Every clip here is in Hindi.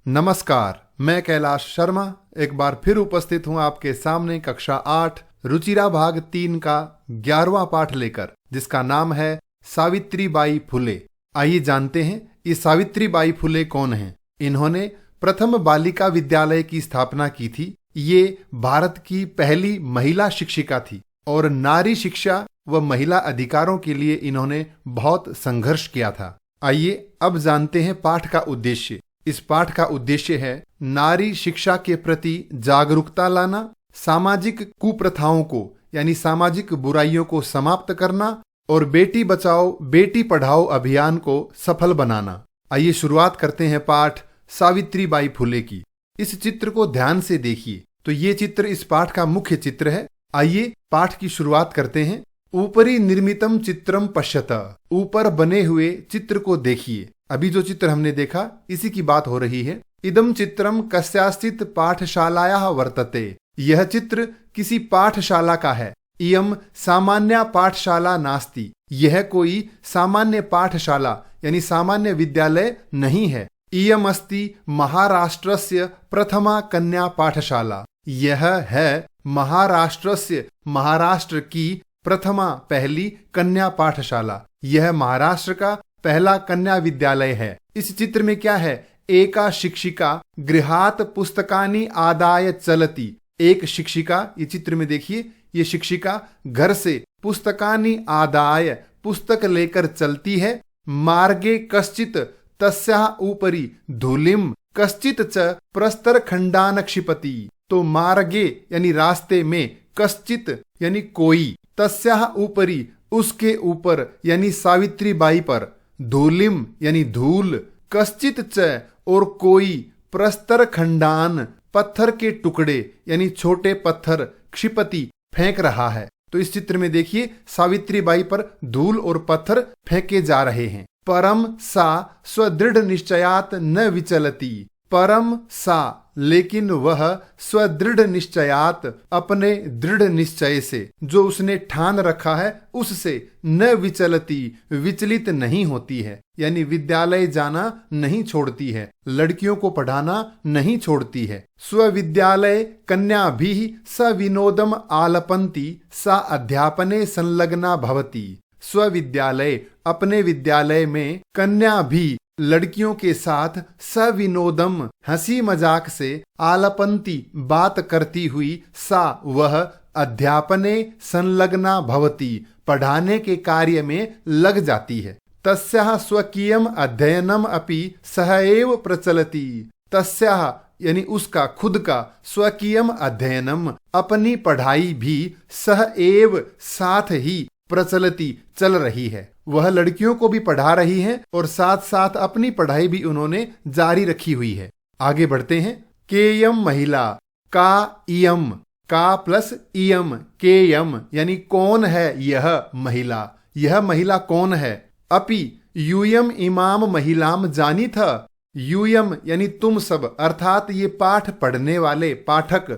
नमस्कार, मैं कैलाश शर्मा एक बार फिर उपस्थित हूँ आपके सामने कक्षा 8 रुचिरा भाग 3 का 11वां पाठ लेकर, जिसका नाम है सावित्रीबाई फुले। आइए जानते हैं ये सावित्रीबाई फुले कौन हैं। इन्होंने प्रथम बालिका विद्यालय की स्थापना की थी। ये भारत की पहली महिला शिक्षिका थी और नारी शिक्षा व महिला अधिकारों के लिए इन्होंने बहुत संघर्ष किया था। आइए अब जानते हैं पाठ का उद्देश्य। इस पाठ का उद्देश्य है नारी शिक्षा के प्रति जागरूकता लाना, सामाजिक कुप्रथाओं को यानी सामाजिक बुराइयों को समाप्त करना और बेटी बचाओ बेटी पढ़ाओ अभियान को सफल बनाना। आइए शुरुआत करते हैं पाठ सावित्रीबाई फुले की। इस चित्र को ध्यान से देखिए तो ये चित्र इस पाठ का मुख्य चित्र है। आइए पाठ की शुरुआत करते हैं। ऊपरी निर्मितम चित्रम पश्यत, ऊपर बने हुए चित्र को देखिए। अभी जो चित्र हमने देखा इसी की बात हो रही है। इदम चित्रम कस्याश्चित् पाठशालायाः वर्तते, यह चित्र किसी पाठशाला का है। इयम सामान्य पाठशाला नास्ति, यह कोई सामान्य पाठशाला यानी सामान्य विद्यालय नहीं है। इयम अस्ति महाराष्ट्रस्य प्रथमा कन्या पाठशाला, यह है महाराष्ट्रस्य महाराष्ट्र की प्रथमा पहली कन्या पाठशाला। यह महाराष्ट्र का पहला कन्या विद्यालय है। इस चित्र में क्या है? एका शिक्षिका गृहात पुस्तकानि आदाय चलती, एक शिक्षिका, ये चित्र में देखिए, ये शिक्षिका घर से पुस्तकानि आदाय पुस्तक लेकर चलती है। मार्गे कश्चित तस्याः ऊपरी धूलिम कश्चित च प्रस्तर खंडान क्षिपति, तो मार्गे यानी रास्ते में, कश्चित यानी कोई, तस्याः ऊपरी उसके ऊपर यानी सावित्रीबाई पर, धूलिम यानी धूल, कश्चित च और कोई, प्रस्तर खंडान पत्थर के टुकड़े यानी छोटे पत्थर, क्षिपति फेंक रहा है। तो इस चित्र में देखिए सावित्रीबाई पर धूल और पत्थर फेंके जा रहे हैं। परम सा स्वदृढ़ निश्चयात न विचलती, परम सा लेकिन वह स्वदृढ़ निश्चयात अपने दृढ़ निश्चय से, जो उसने ठान रखा है उससे, न विचलती विचलित नहीं होती है, यानी विद्यालय जाना नहीं छोड़ती है, लड़कियों को पढ़ाना नहीं छोड़ती है। स्वविद्यालय कन्या भी स विनोदम आलपंती सा अध्यापने संलग्ना भवती, स्वविद्यालय अपने विद्यालय में कन्या भी लड़कियों के साथ सविनोदम हंसी मजाक से, आलपंती बात करती हुई, सा वह, अध्यापने संलग्ना भवती पढ़ाने के कार्य में लग जाती है। तस्याः स्वकीयम अध्ययनम अपि सह एव प्रचलति, तस्याः यानी उसका खुद का, स्वकीयम अध्ययनम अपनी पढ़ाई भी, सह एव साथ ही, प्रचलति चल रही है। वह लड़कियों को भी पढ़ा रही हैं और साथ साथ अपनी पढ़ाई भी उन्होंने जारी रखी हुई है। आगे बढ़ते हैं। केयम महिला, का इयम, का प्लस इयम, केयम यानी कौन है यह महिला, यह महिला कौन है। अपि यूयम इमाम महिलाम जानी था, यूयम यानी तुम सब, अर्थात ये पाठ पढ़ने वाले पाठक।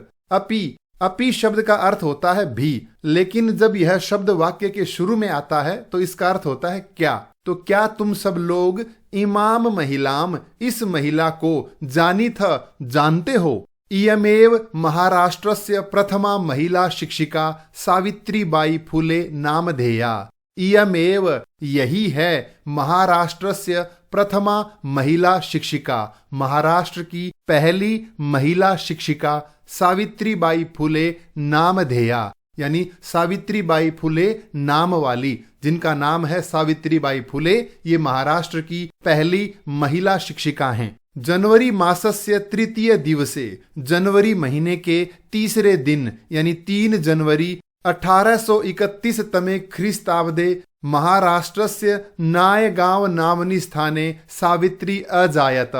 अपि शब्द का अर्थ होता है भी, लेकिन जब यह शब्द वाक्य के शुरू में आता है तो इसका अर्थ होता है क्या। तो क्या तुम सब लोग इमाम महिलाम, इस महिला को, जानी था जानते हो। इयमेव महाराष्ट्रस्य प्रथमा महिला शिक्षिका सावित्रीबाई फुले नामधेया, इयमेव यही है महाराष्ट्रस्य प्रथमा महिला शिक्षिका, महाराष्ट्र की पहली महिला शिक्षिका सावित्रीबाई फुले नामधेया, यानी सावित्रीबाई फुले नाम वाली, जिनका नाम है सावित्रीबाई फुले, ये महाराष्ट्र की पहली महिला शिक्षिका हैं। जनवरी मासस्य तृतीय दिवसे, जनवरी महीने के तीसरे दिन यानी 3 जनवरी 1831 तमे ख्रीस्ताब्दे महाराष्ट्रस्य नायगांव नामनि स्थाने सावित्री अजायत,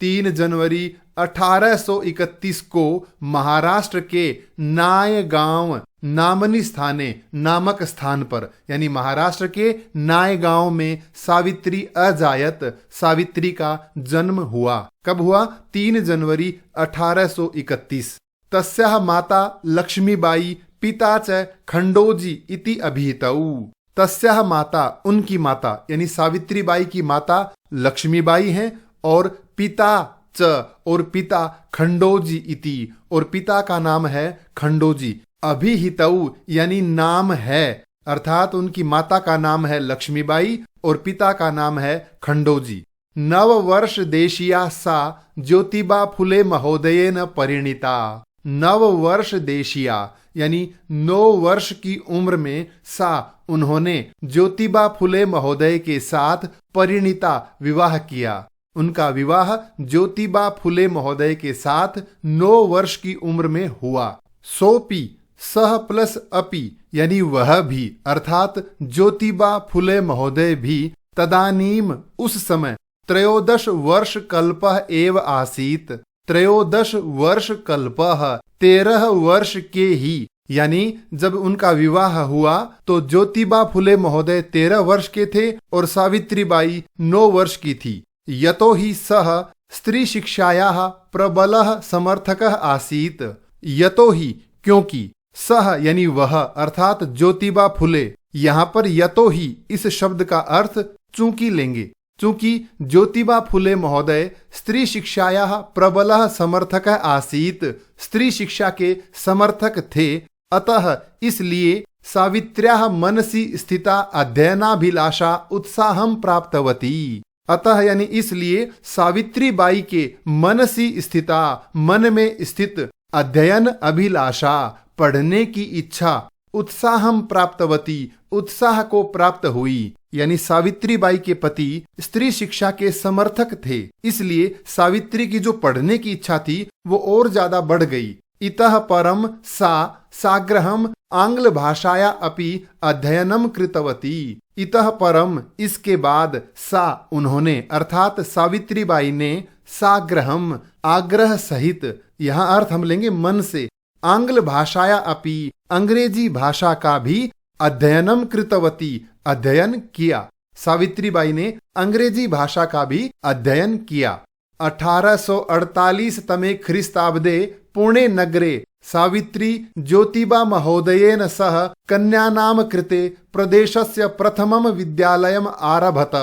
3 जनवरी 1831 को महाराष्ट्र के नायगांव नामनी स्थाने, नामक स्थान पर, यानी महाराष्ट्र के नायगांव में सावित्री अजायत, सावित्री का जन्म हुआ। कब हुआ? 3 जनवरी 1831। तस्याः माता लक्ष्मीबाई पिता च खंडोजी इति अभिहितौ, तस्याः माता उनकी माता यानी सावित्रीबाई की माता लक्ष्मीबाई हैं और पिता च और पिता खंडोजी इति, और पिता का नाम है खंडोजी। अभिहितौ यानी नाम है, अर्थात उनकी माता का नाम है लक्ष्मीबाई और पिता का नाम है खंडोजी। नव वर्ष देशिया सा ज्योतिबा फुले महोदयेन परिणीता। नव वर्ष देशिया यानी 9 वर्ष की उम्र में सा उन्होंने ज्योतिबा फुले महोदय के साथ परिणीता विवाह किया। उनका विवाह ज्योतिबा फुले महोदय के साथ 9 वर्ष की उम्र में हुआ। सोपी सह प्लस अपि यानी वह भी, अर्थात ज्योतिबा फुले महोदय भी तदानीम उस समय 13 वर्ष कल्पः एव आसीत। 13 वर्ष कल्पः 13 वर्ष के ही, यानी जब उनका विवाह हुआ तो ज्योतिबा फुले महोदय 13 वर्ष के थे और सावित्रीबाई 9 वर्ष की थी। यतो ही सह स्त्री शिक्षायाः प्रबलः समर्थकः आसीत। यतो ही क्योंकि, सह यानी वह, अर्थात ज्योतिबा फुले। यहाँ पर यतो ही इस शब्द का अर्थ चूंकि लेंगे। चूंकि ज्योतिबा फुले महोदय स्त्री शिक्षायाः प्रबलः समर्थकः आसीत, स्त्री शिक्षा के समर्थक थे, अतः इसलिए सावित्र्याः मनसि स्थिता अध्ययनाभिलाषा उत्साहं प्राप्तवती। अतः यानी इसलिए सावित्रीबाई के मनसि स्थिता, मन में स्थित, अध्ययन अभिलाषा, पढ़ने की इच्छा, उत्साहम प्राप्तवती, उत्साह को प्राप्त हुई। यानी सावित्रीबाई के पति स्त्री शिक्षा के समर्थक थे, इसलिए सावित्री की जो पढ़ने की इच्छा थी वो और ज्यादा बढ़ गई। इतः परम सा साग्रहम आंग्ल भाषाया अपि अध्ययनम कृतवती। इतः परम इसके बाद, सा उन्होंने, अर्थात सावित्रीबाई ने, साग्रहम आग्रह सहित, यहाँ अर्थ हम लेंगे मन से, आंग्ल भाषाया अपि अंग्रेजी भाषा का भी अध्ययनम कृतवती अध्ययन किया। सावित्रीबाई ने अंग्रेजी भाषा का भी अध्ययन किया। 1848 तमे ख्रीस्ताब्दे पुणे नगरे सावित्री ज्योतिबा महोदयेन सह कन्यानाम कृते प्रदेशस्य प्रथमम विद्यालयम आरभत।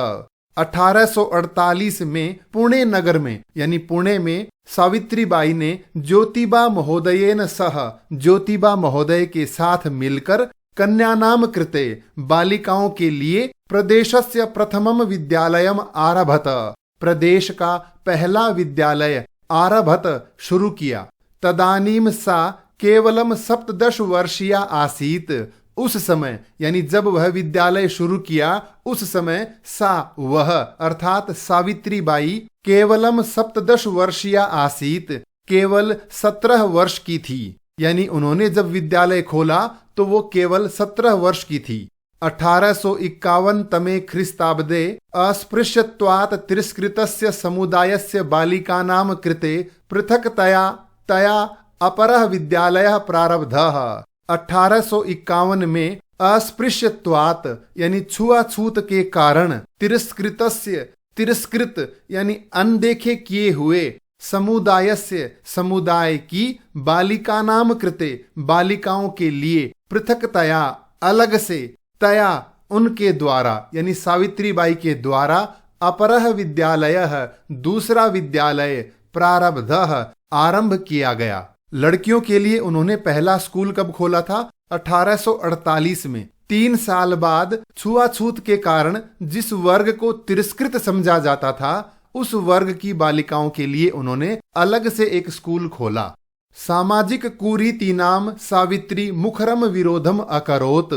1848 में पुणे नगर में यानी पुणे में सावित्रीबाई ने ज्योतिबा महोदयेन सह, ज्योतिबा महोदय के साथ मिलकर, कन्यानाम कृते बालिकाओं के लिए, प्रदेशस्य प्रथमम विद्यालयम आरभत, प्रदेश का पहला विद्यालय, आरभत शुरू किया। तदानीम सा केवलम 17 वर्षीया आसीत। उस समय यानी जब वह विद्यालय शुरू किया उस समय सा वह, अर्थात सावित्रीबाई, केवलम 17 वर्षीया आसीत, केवल 17 वर्ष की थी। यानी उन्होंने जब विद्यालय खोला तो वो केवल 17 वर्ष की थी। 1851 तमे ख्रीस्ताब्दे अस्पृश्यत्वात् तिरस्कृतस्य समुदायस्य बालिकानां कृते पृथक्तया तया अपरः विद्यालयः प्रारब्धः। 1851 में अस्पृश्यत्वात् यानी छुआछूत के कारण, तिरस्कृतस्य, तिरस्कृत यानी अनदेखे किए हुए, समुदायस्य समुदाय की, बालिकानाम कृते बालिकाओं के लिए, पृथक्तया अलग से, तया उनके द्वारा यानी सावित्रीबाई के द्वारा, अपरः विद्यालयः दूसरा विद्यालय, प्रारब्धः आरंभ किया गया। लड़कियों के लिए उन्होंने पहला स्कूल कब खोला था? 1848 में। 3 साल बाद छुआछूत के कारण जिस वर्ग को तिरस्कृत समझा जाता था उस वर्ग की बालिकाओं के लिए उन्होंने अलग से एक स्कूल खोला। सामाजिक कुरीतीनाम सावित्री मुखरम विरोधम अकरोत।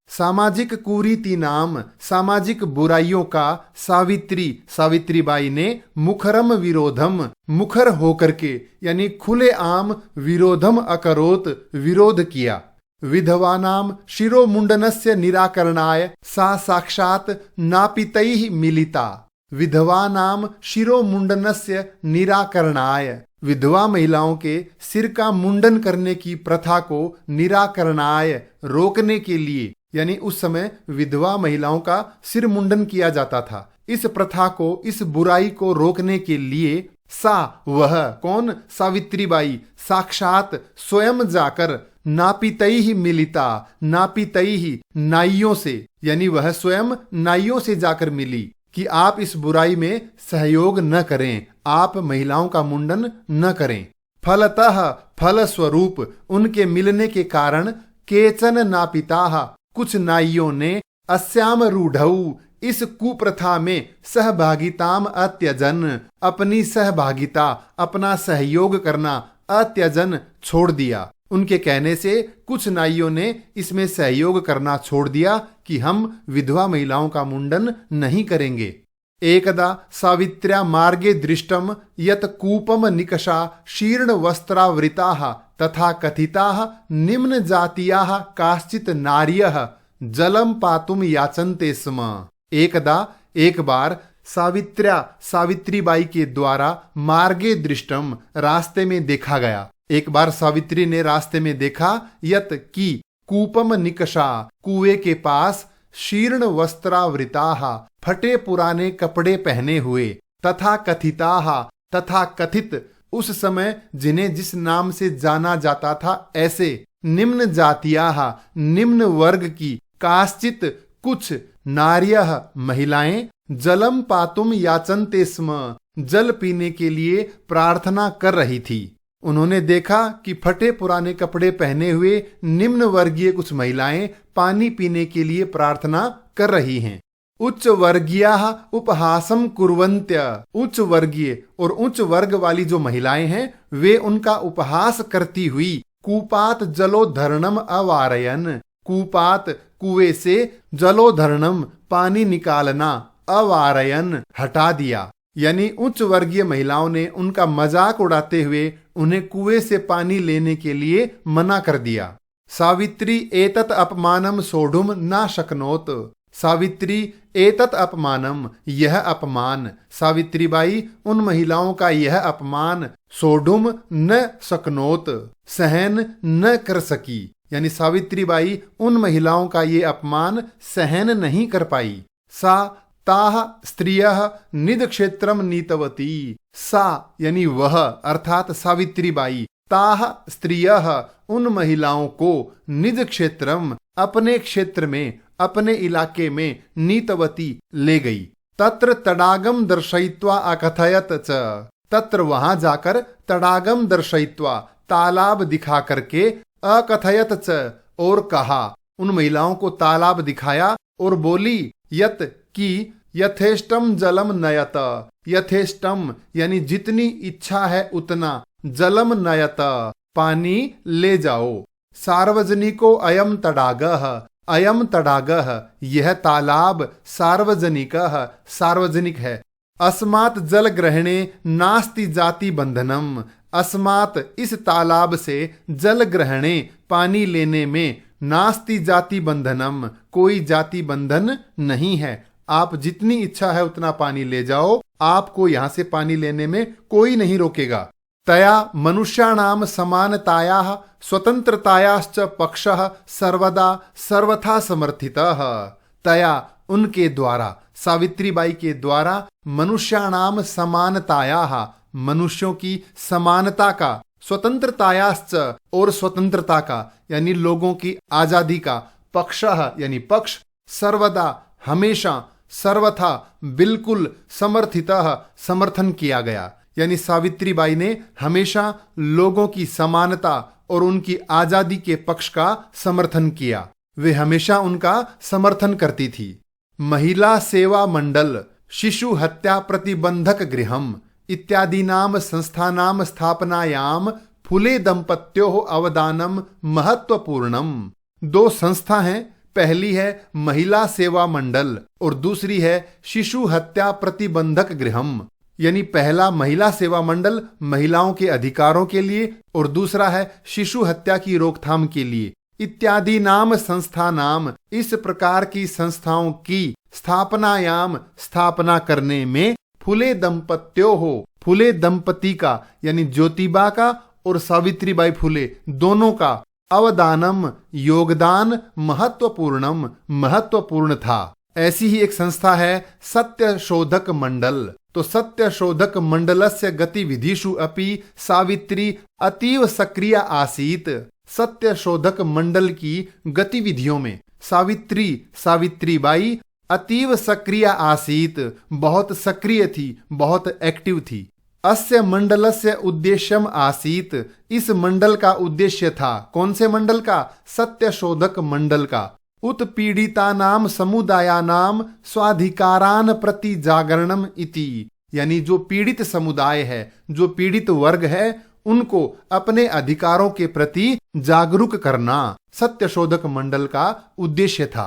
सामाजिक कुरीतीनाम, सामाजिक बुराइयों का, सावित्री, सावित्रीबाई ने, मुखरम विरोधम, मुखर होकर के यानी खुले आम, विरोधम अकरोत विरोध किया। विधवानाम शिरोमुंडनस्य निराकरणाय सा साक्षात नापितैः मिलिता। विधवानाम शिरोमुंडनस्य निराकरणाय, विधवा महिलाओं के सिर का मुंडन करने की प्रथा को निराकरणाय रोकने के लिए, यानी उस समय विधवा महिलाओं का सिर मुंडन किया जाता था, इस प्रथा को, इस बुराई को रोकने के लिए सा वह कौन? सावित्रीबाई साक्षात स्वयं जाकर नापितैः मिलिता, नापितैः नाइयों से, यानी वह स्वयं नाइयों से जाकर मिली। कि आप इस बुराई में सहयोग न करें, आप महिलाओं का मुंडन न करें। फलतः फलस्वरूप उनके मिलने के कारण केचन नापिताः कुछ नाइयों ने अस्याम रूढ़ऊ इस कुप्रथा में सहभागिताम अत्यजन अपनी सहभागिता अपना सहयोग करना अत्यजन छोड़ दिया। उनके कहने से कुछ नाइयों ने इसमें सहयोग करना छोड़ दिया कि हम विधवा महिलाओं का मुंडन नहीं करेंगे। एकदा सावित्र्या मार्गे दृष्टम यत कूपम निकषा शीर्ण वस्त्रावृताः तथा कथिताः निम्न जातीयाः काश्चित नार्यः जलम पातुम याचन्ते स्म। एकदा एक बार सावित्रीबाई के द्वारा मार्गे दृष्टम रास्ते में देखा गया। एक बार सावित्री ने रास्ते में देखा यत की कूपम निकषा कुएं के पास शीर्ण वस्त्रावृताः फटे पुराने कपड़े पहने हुए तथा कथिताः तथा कथित उस समय जिन्हें जिस नाम से जाना जाता था ऐसे निम्न जातियाः निम्न वर्ग की काश्चित कुछ नार्यः महिलाएं जलम पातुम याचन्ते स्म जल पीने के लिए प्रार्थना कर रही थी। उन्होंने देखा कि फटे पुराने कपड़े पहने हुए निम्न वर्गीय कुछ महिलाएं पानी पीने के लिए प्रार्थना कर रही हैं। उच्च वर्गीयाः उपहासम कुर्वन्त्य उच्च वर्गीय और उच्च वर्ग वाली जो महिलाएं हैं वे उनका उपहास करती हुई कूपात जलोधरणम अवारयन कूपात कुएं से जलोधरणम पानी निकालना अवारयन हटा दिया। यानी उच्च वर्गीय महिलाओं ने उनका मजाक उड़ाते हुए उन्हें कुएं से पानी लेने के लिए मना कर दिया। सावित्री एतत् अपमानम सोढ़ुम न शक्नोत सावित्री एतत् अपमानम यह अपमान सावित्रीबाई उन महिलाओं का यह अपमान सोढ़ुम न शक्नोत सहन न कर सकी। यानी सावित्रीबाई उन महिलाओं का ये अपमान सहन नहीं कर पाई। सा ताह स्त्रियः निध क्षेत्रम नीतवती सा यानी वह अर्थात सावित्रीबाई ताह स्त्रियः उन महिलाओं को निज क्षेत्रम अपने क्षेत्र में अपने इलाके में नीतवती ले गई। तत्र तडागम दर्शयित्वा अकथयत च तत्र वहां जाकर तडागम दर्शयित्वा तालाब दिखा करके अकथयत च और कहा उन महिलाओं को तालाब दिखाया और बोली यत की यथेष्टम जलम नयत यथेष्टम यानी जितनी इच्छा है उतना जलम नयत पानी ले जाओ। सार्वजनिको अयम तडागः यह तालाब सार्वजनिकः सार्वजनिक है। अस्मात् जल ग्रहणे नास्ति जाति बंधनम अस्मात् इस तालाब से जल ग्रहणे पानी लेने में नास्ति जाति बंधनम कोई जाति बंधन नहीं है। आप जितनी इच्छा है उतना पानी ले जाओ, आपको यहाँ से पानी लेने में कोई नहीं रोकेगा। तया मनुष्याणाम समानतायाः स्वतंत्रतायाश्च पक्षः सर्वदा सर्वथा समर्थितः तया उनके द्वारा सावित्रीबाई के द्वारा मनुष्याणाम समानतायाः मनुष्यों की समानता का स्वतंत्रतायाश्च और स्वतंत्रता का यानी लोगों की आजादी का पक्षः यानी पक्ष सर्वदा हमेशा सर्वथा बिल्कुल समर्थितः समर्थन किया गया। यानी सावित्रीबाई ने हमेशा लोगों की समानता और उनकी आजादी के पक्ष का समर्थन किया। वे हमेशा उनका समर्थन करती थी। महिला सेवा मंडल शिशु हत्या प्रतिबंधक गृहम इत्यादीनाम संस्थानाम स्थापनायाम फुले दंपत्योः अवदानम महत्वपूर्णम। दो संस्था हैं, पहली है महिला सेवा मंडल और दूसरी है शिशु हत्या प्रतिबंधक गृहम। यानी पहला महिला सेवा मंडल महिलाओं के अधिकारों के लिए और दूसरा है शिशु हत्या की रोकथाम के लिए। इत्यादि नाम संस्था नाम इस प्रकार की संस्थाओं की स्थापनायाम स्थापना करने में फुले दंपत्यो हो फुले दंपति का यानी ज्योतिबा का और सावित्रीबाई फुले दोनों का अवदानम योगदान महत्वपूर्ण था। ऐसी ही एक संस्था है सत्य शोधक मंडल। तो सत्य शोधक मंडलस्य गतिविधिषु अपि सावित्री अतीव सक्रिय आसीत। सत्य शोधक मंडल की गतिविधियों में सावित्रीबाई अतीव सक्रिय आसीत, बहुत सक्रिय थी, बहुत एक्टिव थी। अस्य मंडलस्य उद्देश्यम आसीत, इस मंडल का उद्देश्य था। कौन से मंडल का? सत्यशोधक मंडल का। उत्पीड़ितानाम समुदायानाम स्वाधिकारान प्रति जागरणम इति, यानी जो पीड़ित समुदाय है, जो पीड़ित वर्ग है, उनको अपने अधिकारों के प्रति जागरूक करना सत्यशोधक मंडल का उद्देश्य था।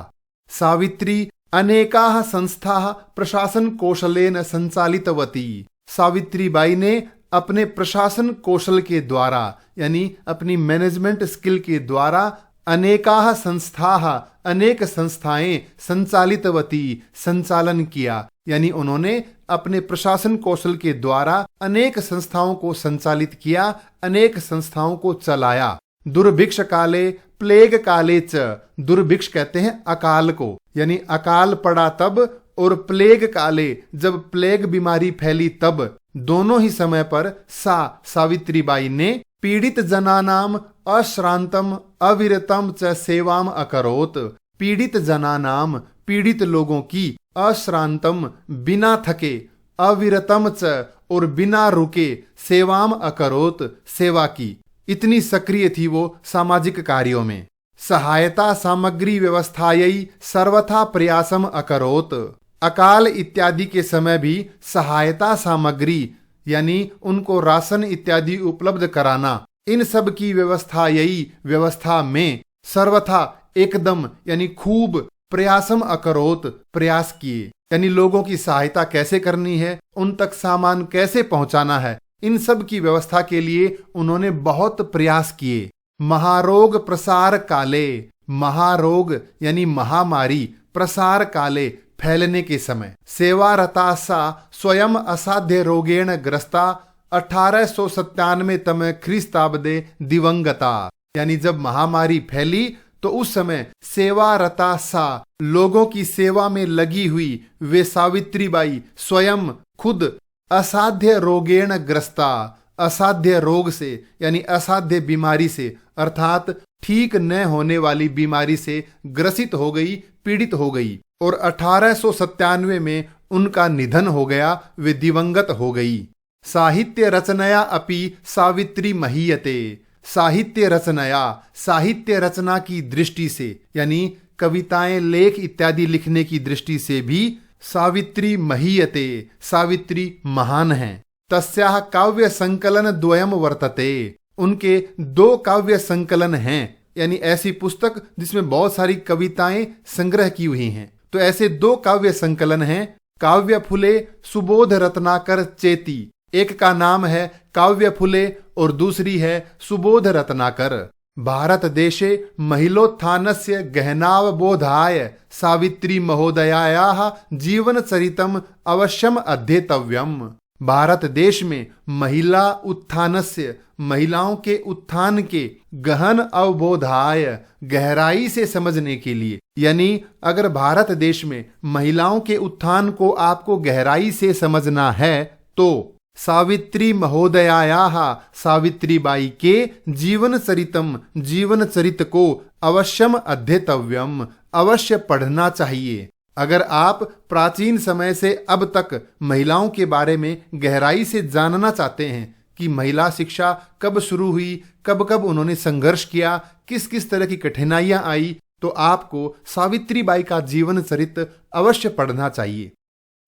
सावित्री अनेकाः संस्थाः प्रशासन कौशलेन संचालितवती, सावित्री बाई ने अपने प्रशासन कौशल के द्वारा, यानी अपनी मैनेजमेंट स्किल के द्वारा अनेकाः संस्थाः, अनेक संस्थाएं, संचालितवती, संचालन किया, यानी उन्होंने अपने प्रशासन कौशल के द्वारा अनेक संस्थाओं को संचालित किया, अनेक संस्थाओं को चलाया। दुर्भिक्ष काले प्लेग काले च, दुर्भिक्ष कहते हैं अकाल को, यानी अकाल पड़ा तब, और प्लेग काले, जब प्लेग बीमारी फैली तब, दोनों ही समय पर सावित्री बाई ने पीड़ित जनानाम अश्रांतम अविरतम च सेवाम अकरोत, पीड़ित जनानाम, पीड़ित लोगों की, अश्रांतम, बिना थके, अविरतम च, और बिना रुके, सेवाम अकरोत, सेवा की। इतनी सक्रिय थी वो सामाजिक कार्यों में। सहायता सामग्री व्यवस्थायै सर्वथा प्रयासम अकरोत, अकाल इत्यादि के समय भी सहायता सामग्री, यानी उनको राशन इत्यादि उपलब्ध कराना, इन सब की व्यवस्था, यही व्यवस्था में, सर्वथा, एकदम, यानी खूब, प्रयासम अकरोत, प्रयास किए, यानी लोगों की सहायता कैसे करनी है, उन तक सामान कैसे पहुंचाना है, इन सब की व्यवस्था के लिए उन्होंने बहुत प्रयास किए। महारोग प्रसार काले, महारोग यानी महामारी, प्रसार काले, फैलने के समय, सेवारता सा स्वयं असाध्य रोगेण ग्रस्ता 1897 तमे ख्रीस्ताब्दे दिवंगता, यानी जब महामारी फैली तो उस समय सेवारता सा, लोगों की सेवा में लगी हुई वे सावित्री बाई स्वयं खुद असाध्य रोगेण ग्रस्ता, असाध्य रोग से, यानी असाध्य बीमारी से, अर्थात ठीक न होने वाली बीमारी से ग्रसित हो गई, पीड़ित हो गई, और 1897 में उनका निधन हो गया, वे दिवंगत हो गई। साहित्य रचनया अपि सावित्री महीयते, साहित्य रचनया, साहित्य रचना की दृष्टि से, यानी कविताएं, लेख इत्यादि लिखने की दृष्टि से भी सावित्री महीयते, सावित्री महान हैं। तस्याः काव्य संकलन द्वयम वर्तते, उनके 2 काव्य संकलन हैं, यानी ऐसी पुस्तक जिसमें बहुत सारी कविताएं संग्रह की हुई हैं। तो ऐसे 2 काव्य संकलन हैं, काव्य फुले सुबोध रत्नाकर चेती, एक का नाम है काव्य फुले और दूसरी है सुबोध रत्नाकर। भारत देशे महिलोत्थानस्य गहनावबोधाय सावित्री महोदयायाः जीवन चरितम अवश्यम अध्येतव्यम। भारत देश में महिला उत्थानस्य, महिलाओं के उत्थान के, गहन अवबोधाय, गहराई से समझने के लिए, यानी अगर भारत देश में महिलाओं के उत्थान को आपको गहराई से समझना है तो सावित्री महोदयायाः, सावित्री बाई के जीवन चरितम, जीवन चरित को अवश्यम अध्येतव्यम, अवश्य पढ़ना चाहिए। अगर आप प्राचीन समय से अब तक महिलाओं के बारे में गहराई से जानना चाहते हैं कि महिला शिक्षा कब शुरू हुई, कब कब उन्होंने संघर्ष किया, किस किस तरह की कठिनाइयां आई, तो आपको सावित्री बाई का जीवन चरित्र अवश्य पढ़ना चाहिए।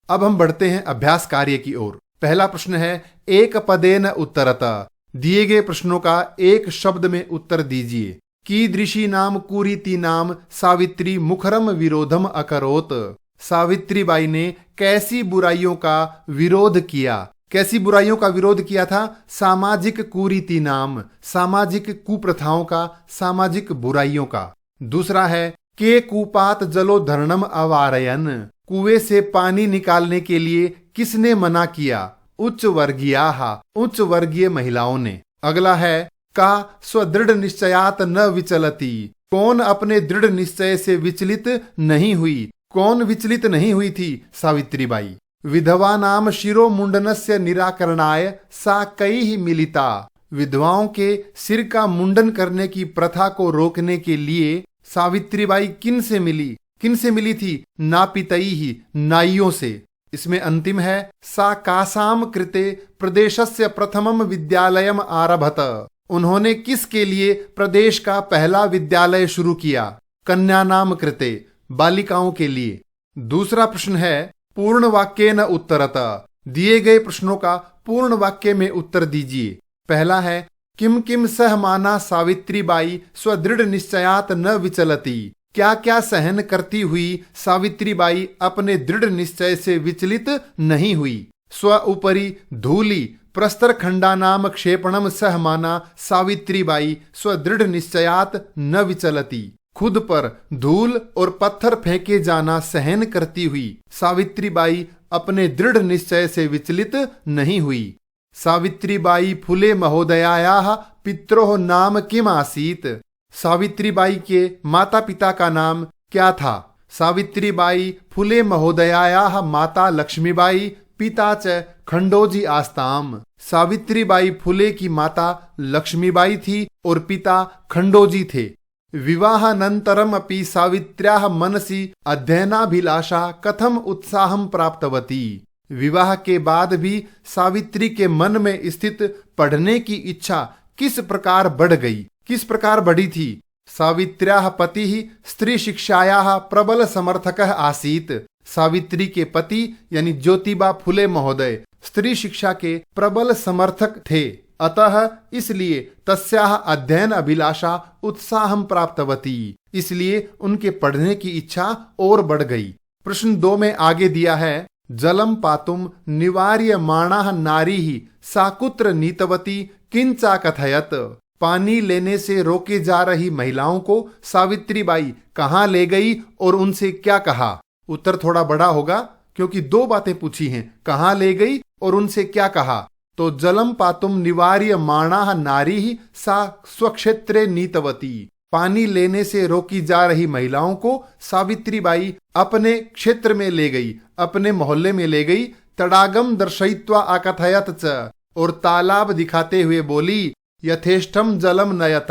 अब हम बढ़ते हैं अभ्यास कार्य की ओर। पहला प्रश्न है एक पदेन उत्तरता, दिए गए प्रश्नों का एक शब्द में उत्तर दीजिए। कीदृशी नाम कुरीति नाम सावित्री मुखरम विरोधम अकरोत, सावित्री बाई ने कैसी बुराइयों का विरोध किया, कैसी बुराइयों का विरोध किया था? सामाजिक कुरीति नाम, सामाजिक कुप्रथाओं का, सामाजिक बुराइयों का। दूसरा है के कूपात जलोधरणम अवारयन, कुएं से पानी निकालने के लिए किसने मना किया? उच्च वर्गीयाः, उच्च वर्गीय महिलाओं ने। अगला है का स्वदृढ़ निश्चयात न विचलती, कौन अपने दृढ़ निश्चय से विचलित नहीं हुई? कौन विचलित नहीं हुई थी? सावित्री बाई। विधवा नाम शिरो मुंडनस्य निराकरणाय सा कई मिलिता, विधवाओं के सिर का मुंडन करने की प्रथा को रोकने के लिए सावित्री बाई किन से मिली? किनसे मिली थी? नापितई ही, नाइयों से। इसमें अंतिम है सा कासाम कृते प्रदेशस्य प्रथमम विद्यालयम आरभत। उन्होंने किसके लिए प्रदेश का पहला विद्यालय शुरू किया? कन्यानाम कृते, बालिकाओं के लिए। दूसरा प्रश्न है पूर्ण वाक्य न उत्तरत। दिए गए प्रश्नों का पूर्ण वाक्य में उत्तर दीजिए। पहला है किम किम सहमाना सावित्री बाई स्वदृढ़ निश्चयात न विचलती। क्या क्या सहन करती हुई सावित्री बाई अपने दृढ़ निश्चय से विचलित नहीं हुई। स्व उपरि धूलि प्रस्तर खंडानाम क्षेपणम सहमाना सावित्री बाई स्वदृढ़ निश्चयात न विचलती। खुद पर धूल और पत्थर फेंके जाना सहन करती हुई सावित्री बाई अपने दृढ़ निश्चय से विचलित नहीं हुई। सावित्री बाई फुले महोदयायाः पित्रोः नाम किम आसीत। सावित्री बाई के माता पिता का नाम क्या था? सावित्री बाई फुले महोदयायाः माता लक्ष्मीबाई पिता च खंडोजी आस्ताम। सावित्री बाई फुले की माता लक्ष्मीबाई थी और पिता खंडोजी थे। विवाहानंतरम अपि सावित्र्याः मनसि अध्ययनाभिलाषा कथम उत्साहं प्राप्तवती। विवाह के बाद भी सावित्री के मन में स्थित पढ़ने की इच्छा किस प्रकार बढ़ गई, किस प्रकार बढ़ी थी? सावित्र्याः पतिः स्त्री शिक्षायाः प्रबल समर्थकः आसीत्। सावित्री के पति यानी ज्योतिबा फुले महोदय स्त्री शिक्षा के प्रबल समर्थक थे। अतः इसलिए तस्याः अध्ययन अभिलाषा उत्साहं प्राप्तवती, इसलिए उनके पढ़ने की इच्छा और बढ़ गई। प्रश्न 2 में आगे दिया है जलम पातुम निवार्यमाणाः नारीः सा कुत्र नीतवती किंचा कथयत। पानी लेने से रोके जा रही महिलाओं को सावित्री बाई कहाँ ले गई और उनसे क्या कहा? उत्तर थोड़ा बड़ा होगा क्योंकि 2 बातें पूछी हैं, कहाँ ले गई और उनसे क्या कहा। तो जलम पातुम निवार्यमाणाः नारीः सा स्वक्षेत्रे नीतवती। पानी लेने से रोकी जा रही महिलाओं को सावित्री बाई अपने क्षेत्र में ले गई, अपने मोहल्ले में ले गई। तड़ागम दर्शयित्वा आकथयत च, और तालाब दिखाते हुए बोली यथेष्टम जलम नयत,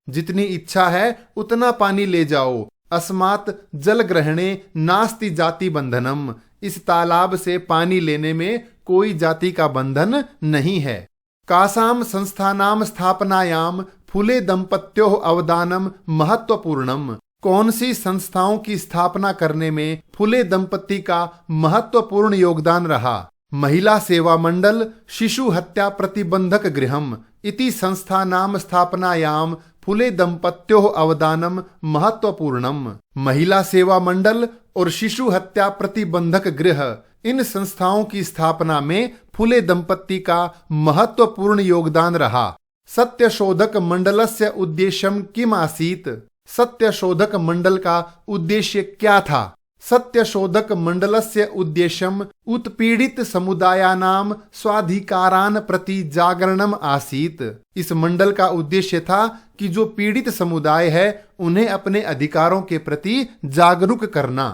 जितनी इच्छा है उतना पानी ले जाओ। अस्मात् जल ग्रहणे नास्ति जाति बंधनम, इस तालाब से पानी लेने में कोई जाति का बंधन नहीं है। कासाम संस्थानाम स्थापनायाम फुले दंपत्योः अवदानम महत्वपूर्णम। कौन सी संस्थाओं की स्थापना करने में फुले दंपत्ति का महत्वपूर्ण योगदान रहा? महिला सेवा मंडल शिशु हत्या प्रतिबंधक गृहम इति संस्थानाम स्थापनायाम फुले दंपत्योः अवदानम महत्वपूर्णम। महिला सेवा मंडल और शिशु हत्या प्रतिबंधक गृह, इन संस्थाओं की स्थापना में फुले दंपत्ति का महत्वपूर्ण योगदान रहा। सत्यशोधक मंडलस्य उद्देश्यम किम आसीत। सत्यशोधक मंडल का उद्देश्य क्या था? सत्यशोधक मंडलस्य उद्देश्यम उत्पीड़ित समुदायानाम स्वाधिकारान प्रति जागरणम आसीत। इस मंडल का उद्देश्य था कि जो पीड़ित समुदाय है उन्हें अपने अधिकारों के प्रति जागरूक करना।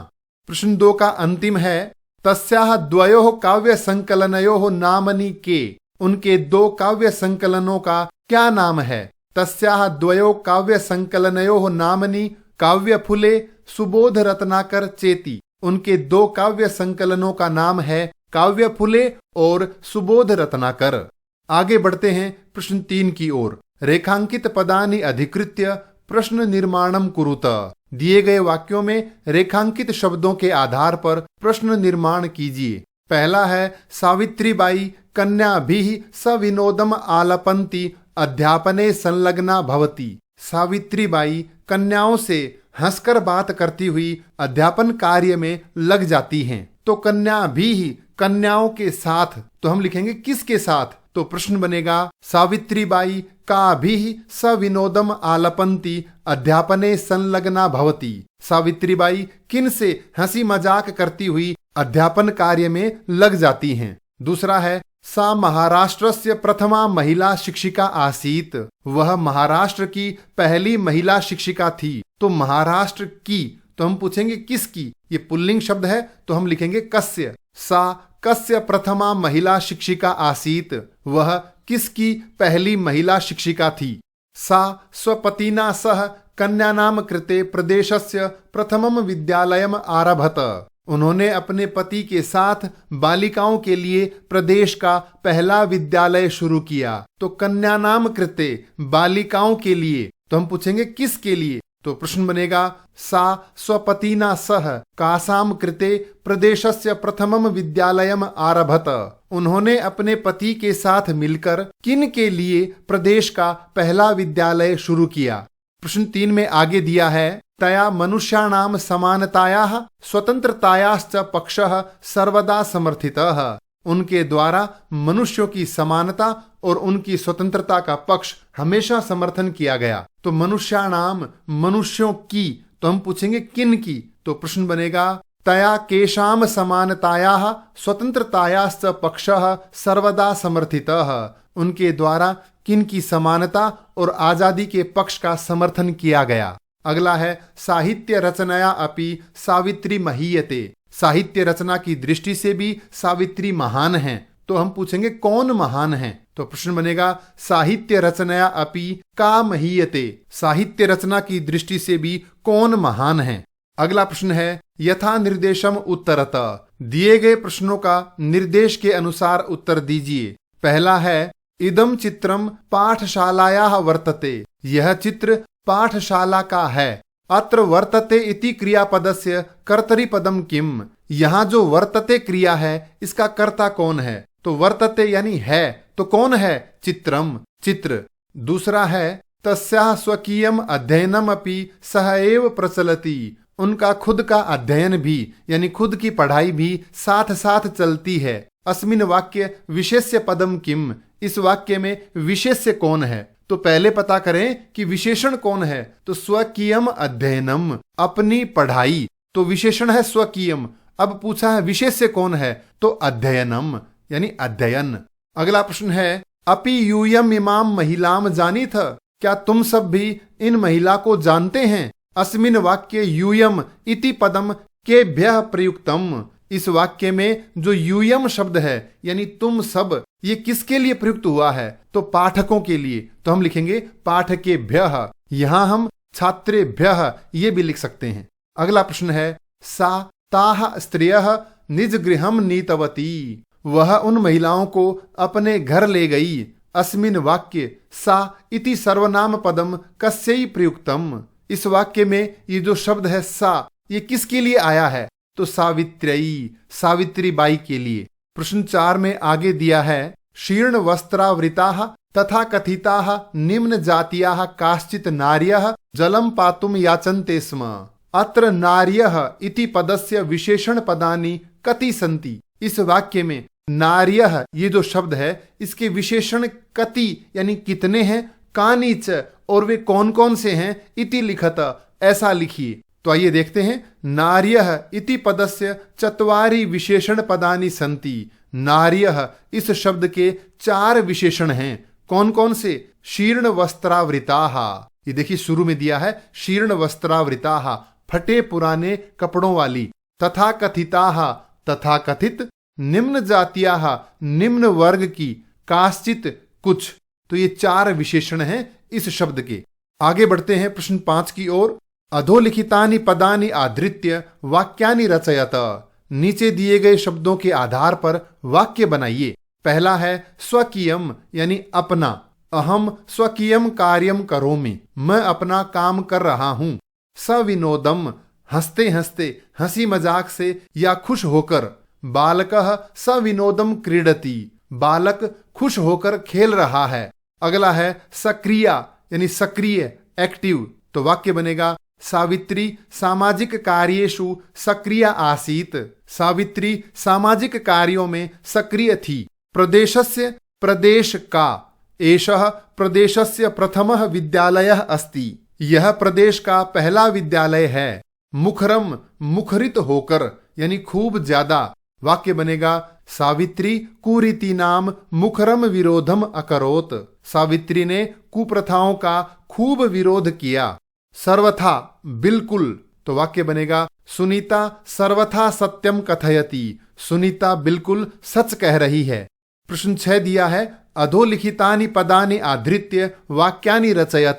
प्रश्न 2 का अंतिम है तस्याः द्वयोः काव्य संकलनयोः नामनि के। उनके 2 काव्य संकलनों का क्या नाम है? तस्याः द्वयोः काव्य संकलनयोः नामनि काव्य फुले सुबोध रत्नाकर चेती। उनके 2 काव्य संकलनों का नाम है काव्य फुले और सुबोध रत्नाकर। आगे बढ़ते हैं प्रश्न 3 की ओर। रेखांकित पदानि अधिकृत्य प्रश्न निर्माणम कुरुत। दिए गए वाक्यों में रेखांकित शब्दों के आधार पर प्रश्न निर्माण कीजिए। पहला है सावित्री बाई कन्याभिः सविनोदम आलपन्ति अध्यापने संलग्ना भवति। सावित्री बाई कन्याओं से हंसकर बात करती हुई अध्यापन कार्य में लग जाती हैं। तो कन्याभिः कन्याओं के साथ, तो हम लिखेंगे किसके साथ? तो प्रश्न बनेगा सावित्री बाई काभिः सविनोदम आलपन्ति अध्यापने संलग्ना भवति। सावित्री बाई किन से हंसी मजाक करती हुई अध्यापन कार्य में लग जाती हैं। दूसरा है सा महाराष्ट्रस्य प्रथमा महिला शिक्षिका आसीत। वह महाराष्ट्र की पहली महिला शिक्षिका थी। तो महाराष्ट्र की, तो हम पूछेंगे किसकी? ये पुल्लिंग शब्द है तो हम लिखेंगे कस्य। सा कस्य प्रथमा महिला शिक्षिका आसीत। वह किसकी पहली महिला शिक्षिका थी? सा स्वपतिना सह कन्यानाम कृते प्रदेशस्य प्रथमम विद्यालयम आरभत। उन्होंने अपने पति के साथ बालिकाओं के लिए प्रदेश का पहला विद्यालय शुरू किया। तो कन्यानाम कृते बालिकाओं के लिए, तो हम पूछेंगे किसके लिए, तो प्रश्न बनेगा सा स्वपतिना सह कासाम कृते प्रदेशस्य प्रथमम विद्यालयम आरभत। उन्होंने अपने पति के साथ मिलकर किन के लिए प्रदेश का पहला विद्यालय शुरू किया। प्रश्न 3 में आगे दिया है तया मनुष्याणाम समानतायाः स्वतंत्रतायाश्च पक्षः सर्वदा समर्थितः। उनके द्वारा मनुष्यों की समानता और उनकी स्वतंत्रता का पक्ष हमेशा समर्थन किया गया। तो मनुष्याणाम मनुष्यों की, तो हम पूछेंगे किन की, तो प्रश्न बनेगा तया केशाम समानतायाः स्वतंत्रतायाश्च पक्षः सर्वदा समर्थितः। उनके द्वारा किन की समानता और आजादी के पक्ष का समर्थन किया गया। अगला है साहित्य रचनाया अपि सावित्री महीयते। साहित्य रचना की दृष्टि से भी सावित्री महान हैं। तो हम पूछेंगे कौन महान है, तो प्रश्न बनेगा साहित्य रचनाया अपि का महीयते। साहित्य रचना की दृष्टि से भी कौन महान है। अगला प्रश्न है यथा निर्देशम उत्तरत। दिए गए प्रश्नों का निर्देश के अनुसार उत्तर दीजिए। पहला है इदम चित्रम पाठशालायाः वर्तते। यह चित्र पाठशाला का है। अत्र वर्तते इति क्रियापदस्य कर्तरी पदम किम। यहाँ जो वर्तते क्रिया है इसका कर्ता कौन है, तो वर्तते यानी है, तो कौन है, चित्रम चित्र। दूसरा है तस्याः स्वकीयम अध्ययनम अपि सह एव प्रचलति। उनका खुद का अध्ययन भी यानी खुद की पढ़ाई भी साथ साथ चलती है। अस्मिन वाक्य विशेष्य पदम किम। इस वाक्य में विशेष्य कौन है, तो पहले पता करें कि विशेषण कौन है। तो स्वकीयम अध्ययनम अपनी पढ़ाई, तो विशेषण है स्वकीयम। अब पूछा है विशेष्य कौन है, तो अध्ययनम यानी अध्ययन। अगला प्रश्न है अपि यूयम इमाम महिलाम जानीथ। क्या तुम सब भी इन महिला को जानते हैं। अस्मिन वाक्य यूयम इति पदम केभ्यः प्रयुक्तम। इस वाक्य में जो यूयम शब्द है यानी तुम सब, ये किसके लिए प्रयुक्त हुआ है, तो पाठकों के लिए। तो हम लिखेंगे पाठकेभ्यः। यहां हम छात्रेभ्यः ये भी लिख सकते हैं। अगला प्रश्न है सा ताः स्त्रियः निज गृहम नीतवती। वह उन महिलाओं को अपने घर ले गई। अस्मिन वाक्य सा इति सर्वनाम पदम कस्यै प्रयुक्तम। इस वाक्य में ये जो शब्द है सा, ये किसके लिए आया है, तो सावित्री सावित्री बाई के लिए। प्रश्न 4 में आगे दिया है शीर्ण वस्त्रावृताः तथा कथिताः निम्न जातीयाः काश्चित् नार्यः जलम पातुम याचन्ते स्म। अत्र नार्यः इति पदस्य विशेषण पदानि कति सन्ति। इस वाक्य में नार्यः ये जो शब्द है इसके विशेषण कति यानी कितने हैं, कानीच और वे कौन कौन से हैं, इति लिखत ऐसा लिखिए। तो आइए देखते हैं नार्यः इति पदस्य चत्वारि विशेषण पदानि सन्ति। नार्यः इस शब्द के 4 विशेषण हैं। कौन कौन से, शीर्ण वस्त्रावृताः। ये देखिए शुरू में दिया है शीर्ण वस्त्रावृताः, फटे पुराने कपड़ों वाली। तथा कथिताः तथा कथित, निम्न जातीयाः निम्न वर्ग की, काश्चित कुछ। तो ये 4 विशेषण हैं इस शब्द के। आगे बढ़ते हैं प्रश्न 5 की ओर। अधोलिखितानि पदानि आधृत्य वाक्यानि रचयत। नीचे दिए गए शब्दों के आधार पर वाक्य बनाइए। पहला है स्वकीयम यानी अपना। अहम स्वकीयम कार्यम करोमि। मैं अपना काम कर रहा हूं। सविनोदम हंसते हंसते, हंसी मजाक से या खुश होकर। बालकः सविनोदम क्रीडति। बालक खुश होकर खेल रहा है। अगला है सक्रिया यानी सक्रिय, एक्टिव। तो वाक्य बनेगा सावित्री सामाजिक कार्येषु सक्रिया आसीत्। सावित्री सामाजिक कार्यों में सक्रिय थी। प्रदेशस्य प्रदेश का। एषः प्रदेशस्य प्रथमः विद्यालयः अस्ति। यह प्रदेश का पहला विद्यालय है। मुखरम मुखरित होकर यानी खूब ज्यादा। वाक्य बनेगा सावित्री कुरीतिनाम मुखरम विरोधम अकरोत। सावित्री ने कुप्रथाओं का खूब विरोध किया। सर्वथा बिल्कुल। तो वाक्य बनेगा सुनीता सर्वथा सत्यम कथयति। सुनीता बिल्कुल सच कह रही है। प्रश्न 6 दिया है अधोलिखितानि पदानि आधृत्य वाक्यानि रचयत।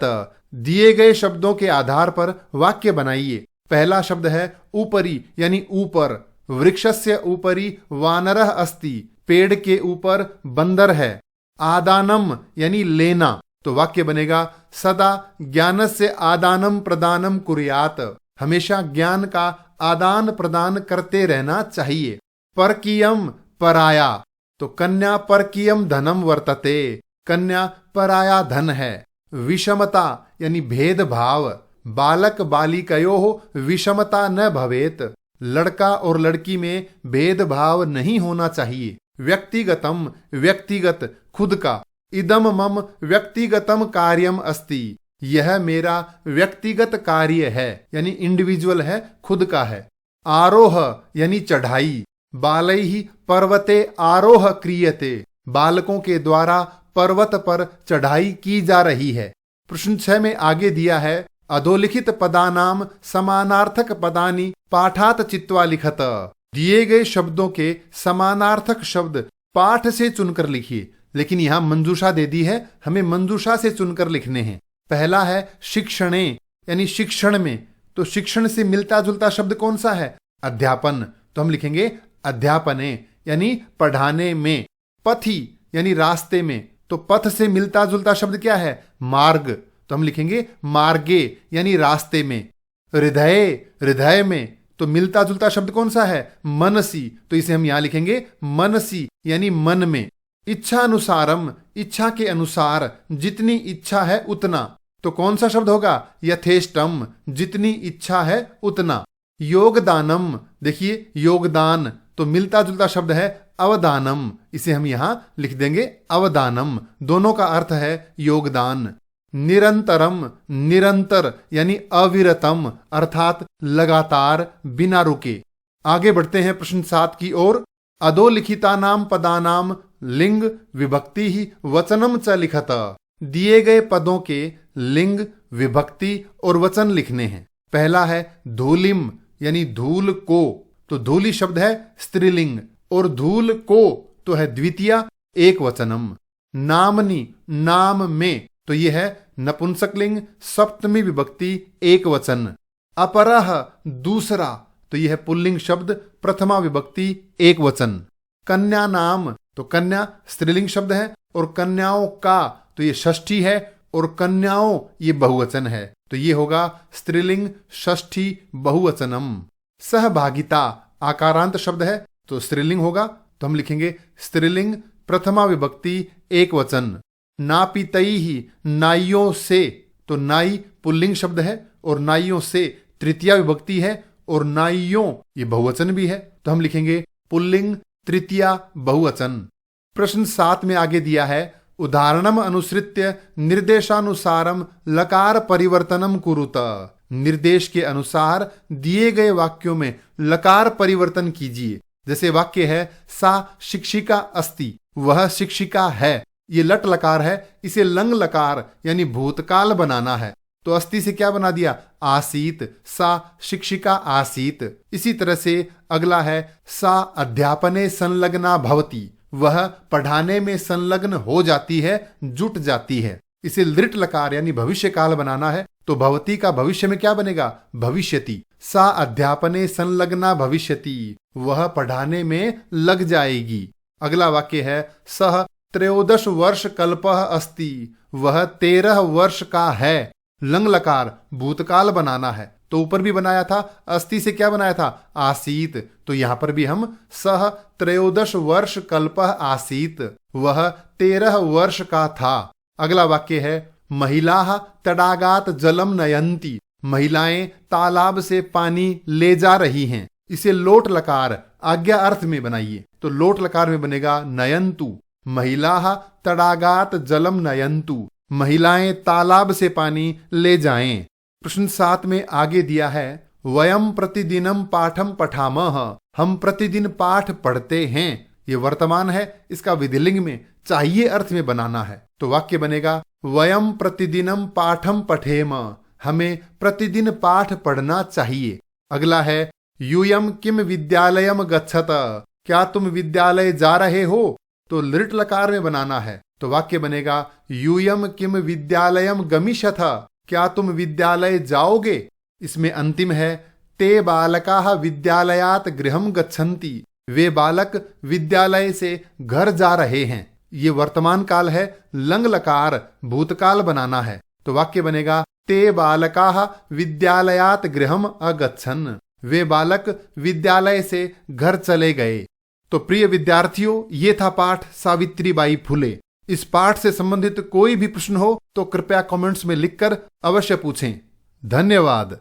दिए गए शब्दों के आधार पर वाक्य बनाइए। पहला शब्द है ऊपरी यानी ऊपर। वृक्षस्य ऊपरी वानरः अस्ति, पेड़ के ऊपर बंदर है। आदानम यानी लेना, तो वाक्य बनेगा सदा ज्ञानस्य आदानम प्रदानम कुर्यात्, हमेशा ज्ञान का आदान प्रदान करते रहना चाहिए। परकीयम पराया, तो कन्या परकीयम धनम वर्तते, कन्या पराया धन है। विषमता यानी भेदभाव, बालक बालिकयोः विषमता न भवेत, लड़का और लड़की में भेदभाव नहीं होना चाहिए। व्यक्तिगतम व्यक्तिगत खुद का। इदम मम व्यक्तिगतम कार्यम अस्ति, यह मेरा व्यक्तिगत कार्य है, यानी इंडिविजुअल है, खुद का है। आरोह यानी चढ़ाई। बालैहि पर्वते आरोह क्रियते, बालकों के द्वारा पर्वत पर चढ़ाई की जा रही है। प्रश्न 6 में आगे दिया है अधोलिखित पदानाम समानार्थक पदानि पाठात चित्वा लिखत, दिए गए शब्दों के समानार्थक शब्द पाठ से चुनकर लिखिए। लेकिन यहां मंजूषा दे दी है, हमें मंजूषा से चुनकर लिखने हैं। पहला है शिक्षणे यानी शिक्षण में, तो शिक्षण से मिलता जुलता शब्द कौन सा है? अध्यापन, तो हम लिखेंगे अध्यापने यानी पढ़ाने में। पथि यानी रास्ते में, तो पथ से मिलता जुलता शब्द क्या है? मार्ग, तो हम लिखेंगे मार्गे यानी रास्ते में। हृदय हृदय में, तो मिलता जुलता शब्द कौन सा है? मनसी, तो इसे हम यहां लिखेंगे मनसी यानी मन में। इच्छा अनुसारम, इच्छा के अनुसार, जितनी इच्छा है उतना, तो कौन सा शब्द होगा? यथेष्टम, जितनी इच्छा है उतना। योगदानम, देखिए योगदान, तो मिलता जुलता शब्द है अवदानम, इसे हम यहां लिख देंगे अवदानम, दोनों का अर्थ है योगदान। निरंतरम, निरंतर यानी अविरतम, अर्थात लगातार बिना रुके। आगे बढ़ते हैं प्रश्न 7 की ओर। अधोलिखिता नाम पदानाम लिंग विभक्ति ही वचनम च लिखत, दिए गए पदों के लिंग विभक्ति और वचन लिखने हैं। पहला है धूलिम यानी धूल को, तो धूलि शब्द है स्त्रीलिंग और धूल को तो है द्वितीया एक वचनम। नामनी, नाम में, तो यह है नपुंसकलिंग सप्तमी विभक्ति एक वचन। अपरह दूसरा, तो यह है पुल्लिंग शब्द प्रथमा विभक्ति एक वचन। कन्या नाम, तो कन्या स्त्रीलिंग शब्द है और कन्याओं का, तो ये षष्ठी है और कन्याओं ये बहुवचन है, तो ये होगा स्त्रीलिंग षष्ठी बहुवचनम। सहभागिता आकारांत शब्द है तो स्त्रीलिंग होगा, तो हम लिखेंगे स्त्रीलिंग प्रथमा विभक्ति एक वचन। नापितैहि, नाइयों से, तो नाई पुल्लिंग शब्द है और नाइयों से तृतीया विभक्ति है और नाइयों ये बहुवचन भी है, तो हम लिखेंगे पुल्लिंग तृतीया बहुवचन। प्रश्न 7 में आगे दिया है उदाहरणम अनुसृत्य निर्देशानुसारम लकार परिवर्तनम कुरुत, निर्देश के अनुसार दिए गए वाक्यों में लकार परिवर्तन कीजिए। जैसे वाक्य है सा शिक्षिका अस्ति, वह शिक्षिका है, ये लट लकार है, इसे लंग लकार यानी भूतकाल बनाना है, तो अस्ति से क्या बना दिया? आसीत, सा शिक्षिका आसीत। इसी तरह से अगला है सा अध्यापने संलग्ना भवति, वह पढ़ाने में संलग्न हो जाती है, जुट जाती है, इसे लिट लकार यानी भविष्य काल बनाना है, तो भवती का भविष्य में क्या बनेगा? भविष्यति। सा अध्यापने संलग्ना भविष्यति, वह पढ़ाने में लग जाएगी। अगला वाक्य है सह 13 वर्ष कल्पः अस्ति, वह 13 वर्ष का है, लंग लकार भूतकाल बनाना है, तो ऊपर भी बनाया था, अस्ति से क्या बनाया था? आसीत, तो यहां पर भी हम सह 13 वर्ष कल्पः आसीत, वह 13 वर्ष का था। अगला वाक्य है महिलाः तडागात जलम नयन्ति, महिलाएं तालाब से पानी ले जा रही हैं, इसे लोट लकार आज्ञा अर्थ में बनाइए, तो लोट लकार में बनेगा नयन्तु। महिलाः तडागात जलम नयन्तु, महिलाएं तालाब से पानी ले जाएं। प्रश्न 7 में आगे दिया है वयम प्रतिदिनम पाठम पठामः, हम प्रतिदिन पाठ पढ़ते हैं, ये वर्तमान है, इसका विधिलिंग में चाहिए अर्थ में बनाना है, तो वाक्य बनेगा वयम प्रतिदिनम पाठम पठेम, हमें प्रतिदिन पाठ पढ़ना चाहिए। अगला है यूयम किम विद्यालयम गच्छत, क्या तुम विद्यालय जा रहे हो, तो लिट लकार में बनाना है, तो वाक्य बनेगा यूयम किम विद्यालयम गमिष्यथ, क्या तुम विद्यालय जाओगे? इसमें अंतिम है ते बालकाः विद्यालयात् गृहं गच्छन्ति। वे बालक विद्यालय से घर जा रहे हैं। ये वर्तमान काल है, लंग लकार भूतकाल बनाना है, तो वाक्य बनेगा ते बालकाः विद्यालयात् गृहम् अगच्छन्। वे बालक विद्यालय से घर चले गए। तो प्रिय विद्यार्थियों, ये था पाठ सावित्रीबाई फुले। इस पाठ से संबंधित कोई भी प्रश्न हो तो कृपया कमेंट्स में लिखकर अवश्य पूछें। धन्यवाद।